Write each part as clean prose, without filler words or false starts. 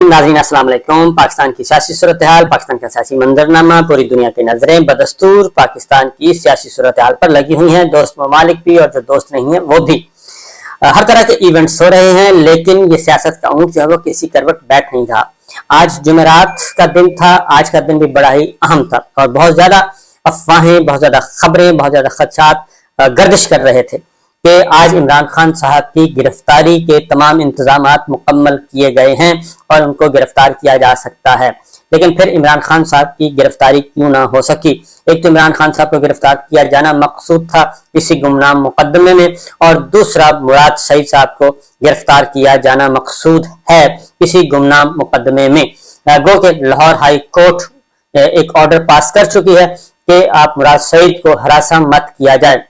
नाज़रीन अस्सलाम वालेकुम। पाकिस्तान की सियासी सूरत हाल, पाकिस्तान का सियासी मंजरनामा, पूरी दुनिया की नजरें बदस्तूर पाकिस्तान की सियासी सूरत हाल पर लगी हुई हैं। दोस्त ममालिक भी और जो दोस्त नहीं है वो भी। हर तरह के इवेंट्स हो रहे हैं, लेकिन ये सियासत का ऊँट जो है वो किसी करवट बैठ नहीं रहा। आज जुमेरात का दिन था, आज का दिन भी बड़ा ही अहम था और बहुत ज्यादा अफवाहें, बहुत ज्यादा खबरें, बहुत ज्यादा खदशात गर्दिश कर रहे थे कि आज इमरान खान साहब की गिरफ्तारी के तमाम इंतजामात मुकम्मल किए गए हैं और उनको गिरफ्तार किया जा सकता है। लेकिन फिर इमरान खान साहब की गिरफ्तारी क्यों ना हो सकी? एक तो इमरान खान साहब को गिरफ्तार किया जाना मकसूद था किसी गुमनाम मुकदमे में, और दूसरा मुराद सईद साहब को गिरफ्तार किया जाना मकसूद है किसी गुमनाम मुकदमे में। गो के लाहौर हाई कोर्ट एक ऑर्डर पास कर चुकी है कि आप मुराद सईद को हरासा मत किया जाए,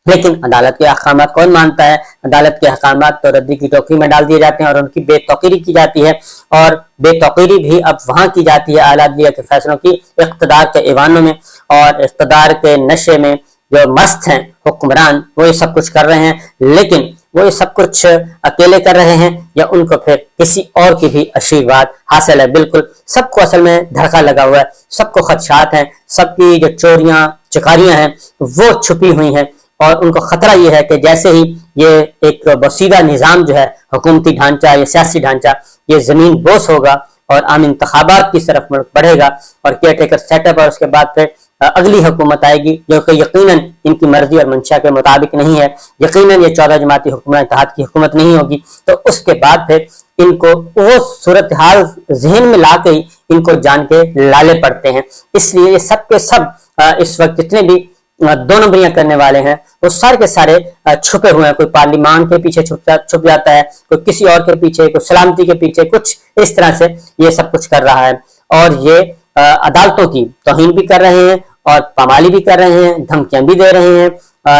लेकिन अदालत के अहकामात कौन मानता है? अदालत के अहकामात तो रद्दी की टोकरी में डाल दिए जाते हैं और उनकी बेतौकीरी की जाती है, और बेतौकीरी भी अब वहां की जाती है आला अदलिया के फैसलों की, इख्तदार के ऐवानों में और इख्तदार के नशे में जो मस्त हैं हुक्मरान, वो ये सब कुछ कर रहे हैं। लेकिन वो ये सब कुछ अकेले कर रहे हैं या उनको फिर किसी और की भी आशीर्वाद हासिल है? बिल्कुल सबको असल में धड़का लगा हुआ है, सबको खदशात हैं, सबकी जो चोरियां चकारियां हैं वो छुपी हुई हैं, और उनको खतरा यह है कि जैसे ही ये एक वसीदा निजाम जो है, हुकूमती ढांचा, ये सियासी ढांचा, ये जमीन बोस होगा और आम इंतखाबात की तरफ बढ़ेगा और केयर टेकर सेटअप, और उसके बाद फिर अगली हुकूमत आएगी जो कि यकीनन इनकी मर्जी और मंशा के मुताबिक नहीं है, यकीनन ये 14 जमाती हुकूमत इत्तेहाद की हुकूमत नहीं होगी, तो उसके बाद फिर इनको वो सूरत हाल जहन में ला के इनको जान के लाले पड़ते हैं। इसलिए ये सब के सब इस वक्त जितने भी दो नंबरियां करने वाले हैं वो सारे के सारे छुपे हुए हैं। कोई पार्लिमान के पीछे छुप जाता है, कोई किसी और के पीछे, कोई सलामती के पीछे, कुछ इस तरह से ये सब कुछ कर रहा है। और ये अदालतों की तौहीन भी कर रहे हैं और पामाली भी कर रहे हैं, धमकियां भी दे रहे हैं,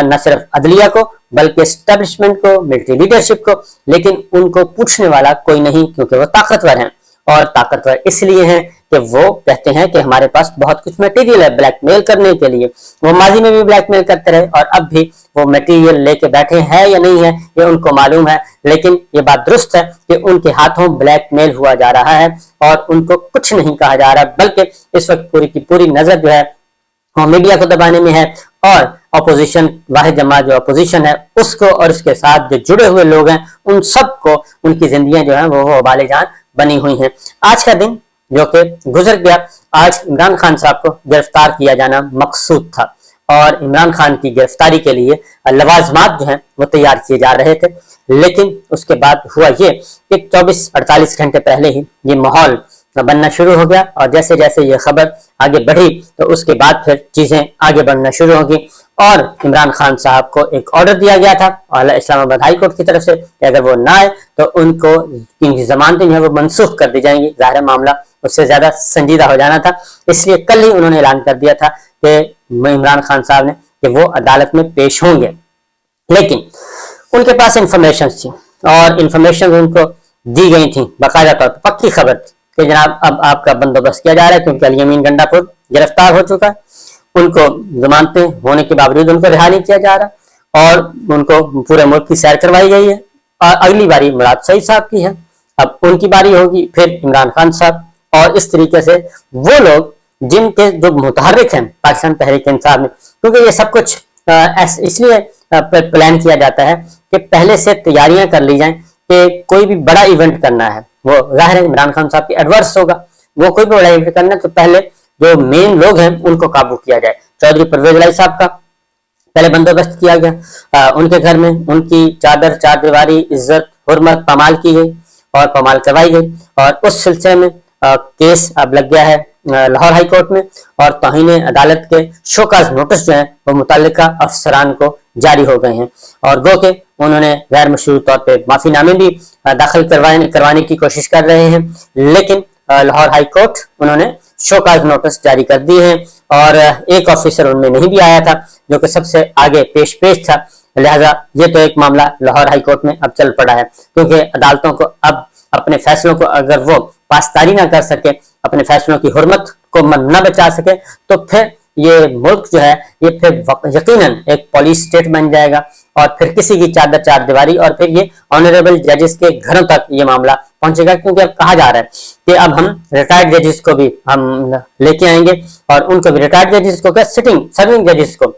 न सिर्फ अदलिया को बल्कि एस्टेब्लिशमेंट को, मिलिट्री लीडरशिप को। लेकिन उनको पूछने वाला कोई नहीं, क्योंकि वो ताकतवर हैं, और ताकतवर इसलिए हैं कि वो कहते हैं कि हमारे पास बहुत कुछ मटेरियल है ब्लैकमेल करने के लिए। वो माजी में भी ब्लैकमेल करते रहे और अब भी वो मटेरियल लेके बैठे हैं या नहीं है ये उनको मालूम है। लेकिन ये बात दुरुस्त है कि उनके हाथों ब्लैकमेल हुआ जा रहा है और उनको कुछ नहीं कहा जा रहा, बल्कि इस वक्त पूरी की पूरी नजर जो है वो मीडिया को दबाने में है, और अपोजिशन, वाहिद जमात जो अपोजिशन है उसको और उसके साथ जो जुड़े हुए लोग हैं उन सबको, उनकी जिंदगियां जो है वो वबाले जान बनी हुई हैं। आज का दिन जो कि गुजर गया, आज इमरान खान साहब को गिरफ्तार किया जाना मकसूद था और इमरान खान की गिरफ्तारी के लिए लवाजमात जो हैं वो तैयार किए जा रहे थे। लेकिन उसके बाद हुआ ये कि 24-48 घंटे पहले ही ये माहौल बनना शुरू हो गया, और जैसे जैसे ये खबर आगे बढ़ी तो उसके बाद फिर चीजें आगे बढ़ना शुरू होगी, और इमरान खान साहब को एक ऑर्डर दिया गया था आला इस्लामाबाद हाई कोर्ट की तरफ से कि अगर वो ना आए तो उनको जमानतें जो है वो मनसूख कर दी जाएंगी। ज़ाहिर मामला उससे ज्यादा संजीदा हो जाना था, इसलिए कल ही उन्होंने ऐलान कर दिया था कि इमरान खान साहब ने कि वो अदालत में पेश होंगे। लेकिन उनके पास इंफॉर्मेशन थी और इंफॉर्मेशन उनको दी गई थी, बाकायदा तौर पर पक्की खबर थी कि जनाब अब आपका बंदोबस्त किया जा रहा है, क्योंकि अल यमीन गंडापुर गिरफ्तार हो चुका है, उनको जमानतें होने के बावजूद उनको रिहा नहीं किया जा रहा और उनको पूरे मुल्क की सैर करवाई गई है। और अगली बारी मुराद सईद साहब की है, अब उनकी बारी होगी, फिर इमरान खान साहब, और इस तरीके से वो लोग जिनके जो मुतहर्रिक हैं पाकिस्तान तहरीक इंसाफ में, क्योंकि ये सब कुछ इसलिए प्लान किया जाता है कि पहले से तैयारियां कर ली जाएं कि कोई भी बड़ा इवेंट करना है, वो जाहिर है इमरान खान साहब के एडवर्स होगा, वो कोई भी बड़ा इवेंट करना है तो पहले जो मेन लोग हैं उनको काबू किया जाए। चौधरी परवेज इलाही साहब का पहले बंदोबस्त किया गया, उनके घर में उनकी चादर चार दीवारी, इज्जत, हुर्मत पामाल की गई और पामाल करवाई गई, और उस सिलसिले में केस अब लग गया है लाहौर हाई कोर्ट में, और तौहीन अदालत के शोकाज नोटिस जो है वो मुतल्लिका अफसरान को जारी हो गए हैं, और गो के उन्होंने गैर मशरूत तौर पे माफीनामे भी दाखिल करवाने की कोशिश कर रहे हैं। लेकिन लाहौर हाई कोर्ट उन्होंने शोकाज नोटिस जारी कर दिए हैं, और एक ऑफिसर उनमें नहीं भी आया था जो कि सबसे आगे पेश था। लिहाजा ये तो एक मामला लाहौर हाई कोर्ट में अब चल पड़ा है, क्योंकि अदालतों को अब अपने फैसलों को अगर वो पासदारी ना कर सके, अपने फैसलों की हुर्मत को न बचा सके, तो फिर ये मुल्क जो है ये फिर यकीनन एक पॉलिस स्टेट बन जाएगा, और फिर किसी की चादर चार दीवारी, और फिर ये ऑनरेबल जजेस के घरों तक ये मामला पहुंचेगा, क्योंकि अब कहा जा रहा है कि अब हम रिटायर्ड जजेस को भी हम लेके आएंगे और उनको भी, रिटायर्ड जजेस को क्या, सर्विंग जजेस को,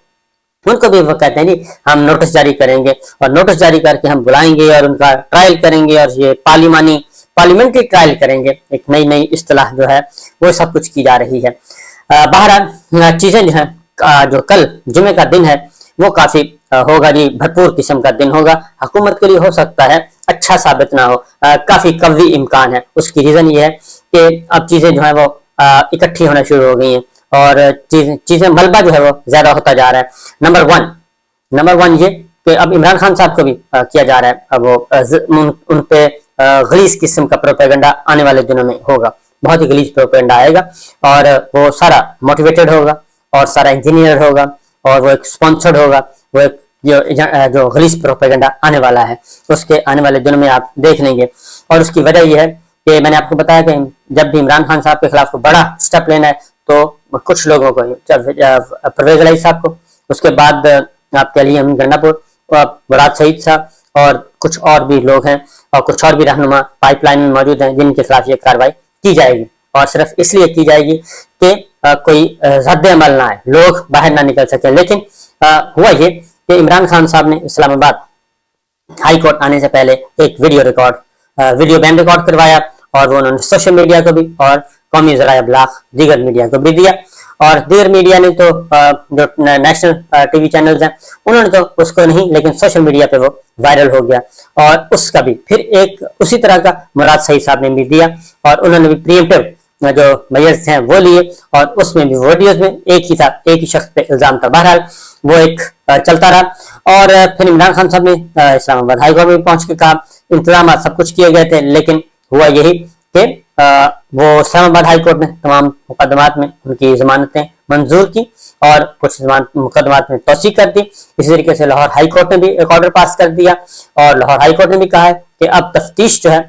उनको भी वो कहते हैं जी हम नोटिस जारी करेंगे और नोटिस जारी करके हम बुलाएंगे और उनका ट्रायल करेंगे और ये पार्लियामेंट्री ट्रायल करेंगे। एक नई इस्तेलाह जो है वो सब कुछ की जा रही है। बहरहाल चीजें जो है, जो कल जुमे का दिन है वो काफी होगा जी, भरपूर किस्म का दिन होगा। हुकूमत के लिए हो सकता है अच्छा साबित ना हो, काफी कवी इम्कान है। उसकी रीजन ये है कि अब चीजें जो है वो इकट्ठी होना शुरू हो गई हैं और चीजें मलबा जो है वो ज्यादा होता जा रहा है। नंबर वन ये कि अब इमरान खान साहब को भी किया जा रहा है, अब वो उन पे गलीज किस्म का प्रोपेगेंडा आने वाले दिनों में होगा, बहुत ही गलीज प्रोपेगेंडा आएगा और वो सारा मोटिवेटेड होगा और सारा इंजीनियर होगा और वो एक स्पॉन्सर्ड होगा। वो एक जो गलीज प्रोपेगेंडा आने वाला है उसके आने वाले दिनों में आप देख लेंगे। और उसकी वजह यह है कि मैंने आपको बताया कि जब भी इमरान खान साहब के खिलाफ को बड़ा स्टेप लेना है तो कुछ लोगों को, परवेज इलाही साहब को, उसके बाद आप कह लीजिए गंडापुर, मुराद सईद साहब और कुछ और भी लोग हैं और कुछ और भी रहनुमा पाइपलाइन में मौजूद हैं जिनके खिलाफ ये कार्रवाई की जाएगी। और सिर्फ इसलिए की जाएगी कि कोई रद्द अमल ना आए, लोग बाहर ना निकल सके। लेकिन हुआ ये कि इमरान खान साहब ने इस्लामाबाद हाई कोर्ट आने से पहले एक वीडियो बैन रिकॉर्ड करवाया और वो उन्होंने सोशल मीडिया को भी और कौमी ज़राए इब्लाग दीगर मीडिया को भी दिया। और दीगर मीडिया ने तो जो नेशनल टीवी चैनल्स हैं उन्होंने तो उसको नहीं, लेकिन सोशल मीडिया पे वो वायरल हो गया। और उसका भी फिर एक उसी तरह का मुराद सईद साहब ने भी दिया और उन्होंने भी प्रीएम्प्टिव जो मेजर्स हैं वो लिए और उसमें भी वीडियोज में एक ही शख्स पे इल्जाम था। बहरहाल वो एक चलता रहा और फिर इमरान खान साहब ने इस्लामाबाद हाई कोर्ट में पहुंच के कहा इंतजाम सब कुछ किए गए थे, लेकिन हुआ यही कि वो इस्लामाबाद हाई कोर्ट ने तमाम मुकदमात में उनकी जमानतें मंजूर की और कुछ मुकदमात में तोसी कर दी। इसी तरीके से लाहौर हाई कोर्ट ने भी एक ऑर्डर पास कर दिया और लाहौर हाई कोर्ट ने भी कहा है कि अब तफ्तीश जो है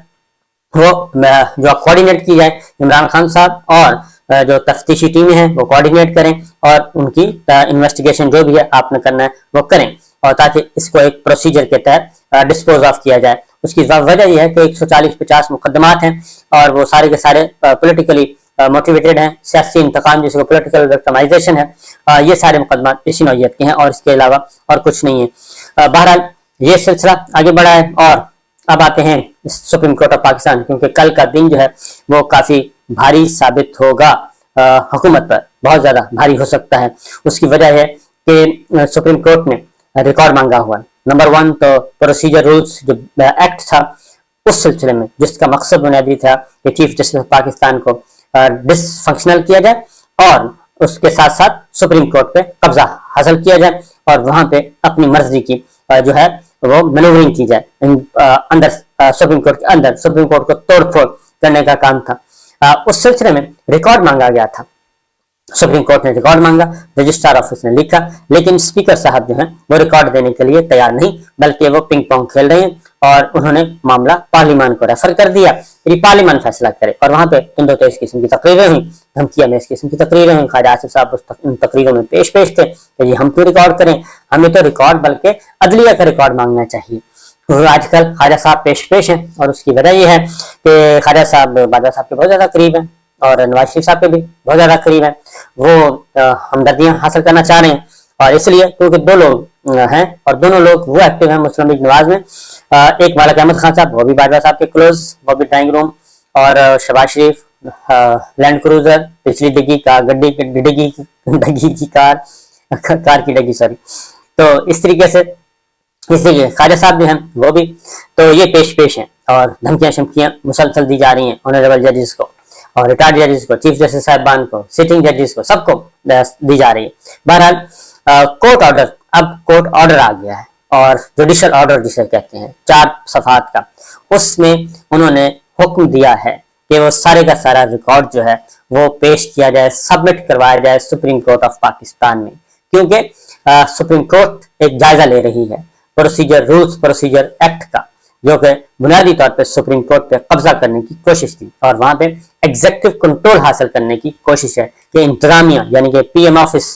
वो जो कोऑर्डिनेट की जाए, इमरान खान साहब और जो तफ्तीशी टीमें हैं वो कोऑर्डिनेट करें और उनकी इन्वेस्टिगेशन जो भी है आपने करना है वो करें और ताकि इसको एक प्रोसीजर के तहत डिस्पोज ऑफ किया जाए। उसकी वजह यह है कि 140-50 मुकदमात हैं और वो सारे के सारे पॉलिटिकली मोटिवेटेड हैं, सियासी इंतकाम जिसको पॉलिटिकल विक्टिमाइजेशन है, ये सारे मुकदमात इसी नौयत के हैं और इसके अलावा और कुछ नहीं है। बहरहाल ये सिलसिला आगे बढ़ा है और अब आते हैं सुप्रीम कोर्ट ऑफ पाकिस्तान, क्योंकि कल का दिन जो है वो काफी भारी साबित होगा, हुकूमत पर बहुत ज्यादा भारी हो सकता है। उसकी वजह है कि सुप्रीम कोर्ट ने रिकॉर्ड मांगा हुआ है। नंबर 1 तो प्रोसीजर रूल्स जो एक्ट था उस सिलसिले में जिसका मकसद बुनियादी था कि चीफ जस्टिस पाकिस्तान को डिसफंक्शनल किया जाए और उसके साथ साथ सुप्रीम कोर्ट पे कब्जा हासिल किया जाए और वहां पे अपनी मर्जी की जो है वो मैनूवरिंग की जाए अंदर सुप्रीम कोर्ट के अंदर, सुप्रीम कोर्ट को तोड़फोड़ करने का काम था। उस सिलसिले में रिकॉर्ड मांगा गया था, सुप्रीम कोर्ट ने रिकॉर्ड मांगा, रजिस्ट्रार ऑफिस ने लिखा, लेकिन स्पीकर साहब जो हैं वो रिकॉर्ड देने के लिए तैयार नहीं, बल्कि वो पिंग पोंग खेल रहे हैं और उन्होंने मामला पार्लियामान को रेफर कर दिया कि पार्लियामान फैसला करे। और वहां पे तो इस किस्म की तकरीरें हुई, धमकियां में इस किस्म की तकरीरें हुई। ख्वाजा आसिफ साहब उन तकरीरों में पेश थे कि हम क्यों रिकॉर्ड करें, हमें तो रिकॉर्ड बल्कि अदलिया का रिकॉर्ड मांगना चाहिए। तो आजकल ख्वाजा साहब पेश हैं और उसकी वजह यह है कि ख्वाजा साहब बादशाह साहब के बहुत ज्यादा करीब हैं और नवाज शरीफ साहब के भी बहुत ज्यादा करीब हैं। वो हमदर्दियां हासिल करना चाह रहे हैं और इसलिए क्योंकि दो लोग हैं और दोनों लोग वो एक्टिव हैं मुस्लिम लीग नवाज में। एक मालिक अहमद खान साहब वो भी बाजवा साहब के क्लोज, वो भी ड्राइंग रूम, और शहबाज शरीफ लैंड क्रूजर, पिछली डिग्गी का गड्डी की कार की डग्गी, सॉरी। तो इस तरीके से इसलिए ख्वाजा साहब जो हैं वो भी तो ये पेश हैं और धमकियां शमकियां मुसलसल दी जा रही हैं ऑनरेबल जजेस को और रिटायर्ड जजेस को, चीफ जस्टिस साहिबान को, सिटिंग जजेस को, सबको दी जा रही है। बहरहाल कोर्ट ऑर्डर, अब कोर्ट ऑर्डर आ गया है और जुडिशल ऑर्डर जिसे कहते हैं 4 सफात का, उसमें उन्होंने हुक्म दिया है कि वो सारे का सारा रिकॉर्ड जो है वो पेश किया जाए, सबमिट करवाया जाए सुप्रीम कोर्ट ऑफ पाकिस्तान में, क्योंकि सुप्रीम कोर्ट एक जायजा ले रही है प्रोसीजर रूल्स प्रोसीजर एक्ट का, जो कि बुनियादी तौर पे सुप्रीम कोर्ट पे कब्जा करने की कोशिश थी और वहां पे एग्जीक्यूटिव कंट्रोल हासिल करने की कोशिश है कि इंतजामिया यानी कि पीएम ऑफिस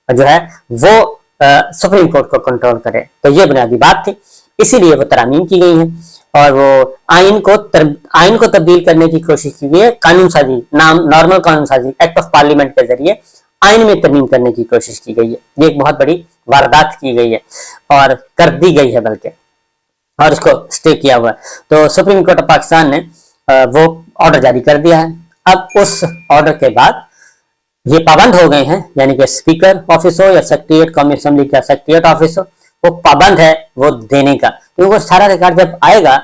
जो है वो सुप्रीम कोर्ट को कंट्रोल करे। तो ये बुनियादी बात थी, इसीलिए वो तरामीम की गई है और वो आइन को तब्दील करने की कोशिश की गई है, कानून साजी, नॉर्मल कानून साजी, एक्ट ऑफ पार्लियामेंट के जरिए आइन में तरमीम करने की कोशिश की गई है। ये एक बहुत बड़ी वारदात की गई है और कर दी गई है बल्कि, और इसको स्टे किया हुआ है। तो सुप्रीम कोर्ट ऑफ पाकिस्तान ने वो ऑर्डर जारी कर दिया है। अब उस ऑर्डर के बाद ये पाबंद हो गए हैं, यानी कि स्पीकर ऑफिस हो या सेक्रेटेरिएट, कौमी असेंबली का सेक्रेटेरिएट ऑफिस हो, वो पाबंद है वो देने का, क्योंकि वो सारा रिकॉर्ड जब आएगा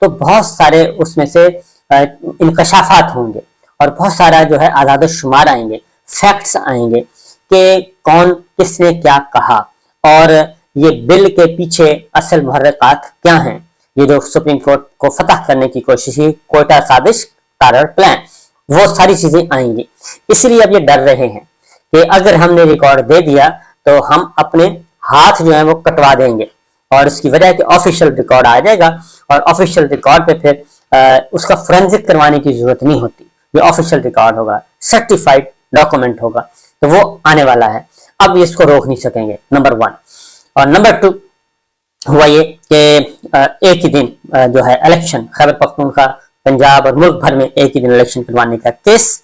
तो बहुत सारे उसमें से इंकशाफात होंगे और बहुत सारा जो है आदाद शुमार आएंगे, फैक्ट्स आएंगे कि कौन किसने क्या कहा और ये बिल के पीछे असल मुहर्रिकात क्या हैं। ये जो सुप्रीम कोर्ट को फतह करने की कोशिश है, कोयटा साजिश, टेरर प्लान, वो सारी चीजें आएंगी। इसलिए अब ये डर रहे हैं कि अगर हमने रिकॉर्ड दे दिया तो हम अपने हाथ जो है वो कटवा देंगे, और इसकी वजह है कि ऑफिशियल रिकॉर्ड आ जाएगा और ऑफिशियल रिकॉर्ड पे फिर उसका फोरेंसिक करवाने की जरूरत नहीं होती। ये ऑफिशियल रिकॉर्ड होगा, सर्टिफाइड डॉक्यूमेंट होगा, तो वो आने वाला है। अब इसको रोक नहीं सकेंगे, नंबर 1। और नंबर 2 हुआ ये कि एक ही दिन जो है इलेक्शन, खैबर पख्तूनख्वा, पंजाब और मुल्क भर में एक ही दिन इलेक्शन करवाने का केस,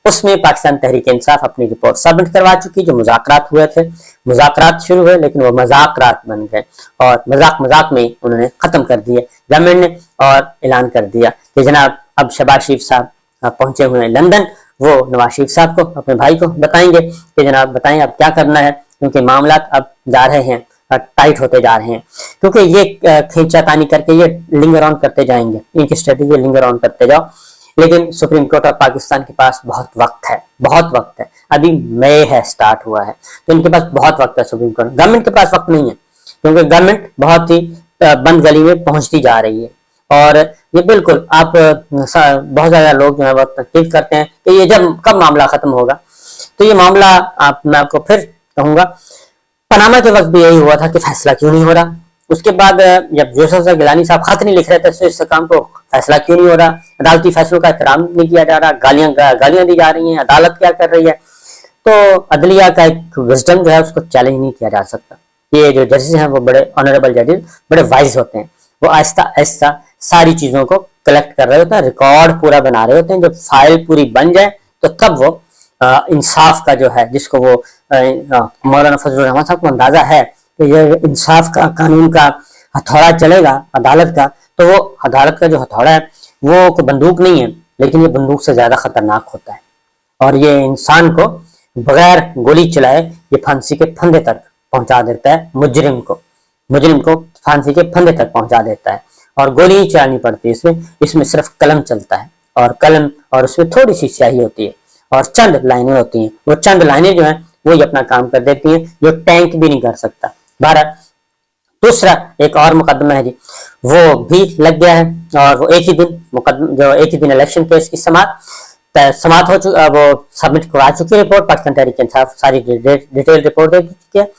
उसमें पाकिस्तान तहरीक इंसाफ अपनी रिपोर्ट सबमिट करवा चुकी। जो मुज़ाकरात हुए थे, मुज़ाकरात शुरू हुए लेकिन वो मजाकरात बन गए और मजाक में उन्होंने खत्म कर दिए गवर्नमेंट ने, और ऐलान कर दिया कि जनाब अब शहबाज शरीफ साहब पहुंचे हुए हैं लंदन, वो नवाज शरीफ साहब को, अपने भाई को बताएंगे कि जनाब बताएं अब क्या करना है, क्योंकि मामला अब जा रहे हैं, टाइट होते जा रहे हैं, क्योंकि ये खींचातानी करके ये लिंगर ऑन करते जाएंगे, इनकी स्ट्रेटेजी लिंगर ऑन करते जाओ। लेकिन सुप्रीम कोर्ट ऑफ पाकिस्तान के पास बहुत वक्त है, अभी मई है, स्टार्ट हुआ है, तो इनके पास बहुत वक्त है। सुप्रीम कोर्ट, गवर्नमेंट के पास वक्त नहीं है, क्योंकि गवर्नमेंट बहुत ही बंद गली में पहुंचती जा रही है। और ये बिल्कुल आप बहुत ज्यादा लोग जो है वो तनकीद करते हैं कि ये कब मामला खत्म होगा, तो ये मामला मैं आपको फिर कहूंगा, पनामा के वक्त भी यही हुआ था कि फैसला क्यों नहीं हो रहा। उसके बाद जब जोसेफ गिलानी साहब खत नहीं लिख रहे थे इस काम को, फैसला क्यों नहीं हो रहा, अदालती फैसलों का एहतराम नहीं किया जा रहा, गालियां दी जा रही हैं, अदालत क्या कर रही है। तो अदलिया का एक विजडम जो है उसको चैलेंज नहीं किया जा सकता। ये जो जजेस हैं वो बड़े ऑनरेबल जजेस, बड़े वाइज होते हैं, वो आहिस्ता आहिस्ता सारी चीजों को कलेक्ट कर रहे होते हैं, रिकॉर्ड पूरा बना रहे होते हैं। जब फाइल पूरी बन जाए तो तब वो इंसाफ का जो है, जिसको वो मौलाना फजलुर रहमान साहब को अंदाजा है कि ये इंसाफ का, कानून का हथौड़ा चलेगा अदालत का, तो वो अदालत का जो हथौड़ा है वो कोई बंदूक नहीं है, लेकिन ये बंदूक से ज्यादा खतरनाक होता है, और ये इंसान को बगैर गोली चलाए ये फांसी के फंदे तक पहुंचा देता है। मुजरिम को फांसी के फंदे तक पहुंचा देता है, और गोली ही चलानी पड़ती है इसमें सिर्फ कलम चलता है, और कलम और उसमें थोड़ी सी स्याही होती है और चंद लाइनें होती हैं। वो चंद लाइनें जो है वो ही अपना काम कर देती हैं, जो टैंक भी नहीं कर सकता। 12 दूसरा एक और मुकदमा है जी, वो भी लग गया है, और वो एक ही दिन इलेक्शन केस की समाप्त हो चुका, वो सबमिट करवा चुकी है रिपोर्ट, पाकिस्तान तहरीक इंसाफ सारी डिटेल रिपोर्ट दे चुकी है।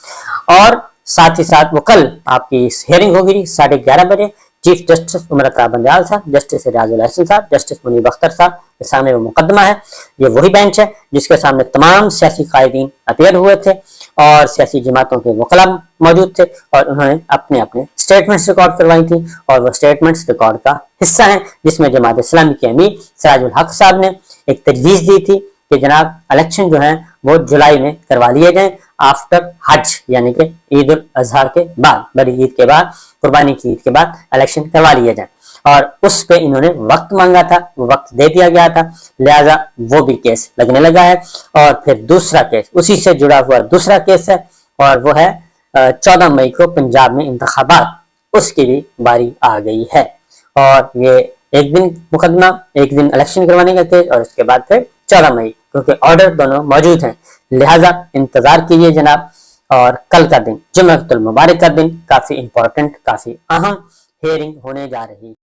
और साथ ही साथ वो कल आपकी हियरिंग होगी 11:30 बजे। चीफ जस्टिस उमर अता बंदयाल साहब, जस्टिस रियाजुल हसन साहब, जस्टिस मुनीब अख्तर साहब के सामने वो मुकदमा है। ये वही बेंच है जिसके सामने तमाम सियासी कायदीन अपीयर हुए थे और सियासी जमातों के वकला मौजूद थे, और उन्होंने अपने अपने स्टेटमेंट्स रिकॉर्ड करवाई थी, और वो स्टेटमेंट्स रिकॉर्ड का हिस्सा है, जिसमें जमात इस्लामी के अमीर सिराजुल हक साहब ने एक तजवीज दी थी कि जनाब इलेक्शन जो है वो जुलाई में करवा लिए जाएं, आफ्टर हज, यानी कि ईद उल अजहा के बाद, बड़ी ईद के बाद, कुर्बानी की ईद के बाद इलेक्शन करवा लिए जाएं। और उस पे इन्होंने वक्त मांगा था, वो वक्त दे दिया गया था, लिहाजा वो भी केस लगने लगा है। और फिर दूसरा केस, उसी से जुड़ा हुआ दूसरा केस है, और वो है 14 मई को पंजाब में इंतखाबात, उसकी भी बारी आ गई है। और ये एक दिन मुकदमा, एक दिन इलेक्शन करवाने का केस, और उसके बाद फिर 14 मई, क्योंकि ऑर्डर दोनों मौजूद हैं। लिहाजा इंतजार कीजिए जनाब। और कल का दिन, जुम्मतुल मुबारक का दिन, काफी इंपॉर्टेंट, काफी अहम हियरिंग होने जा रही है।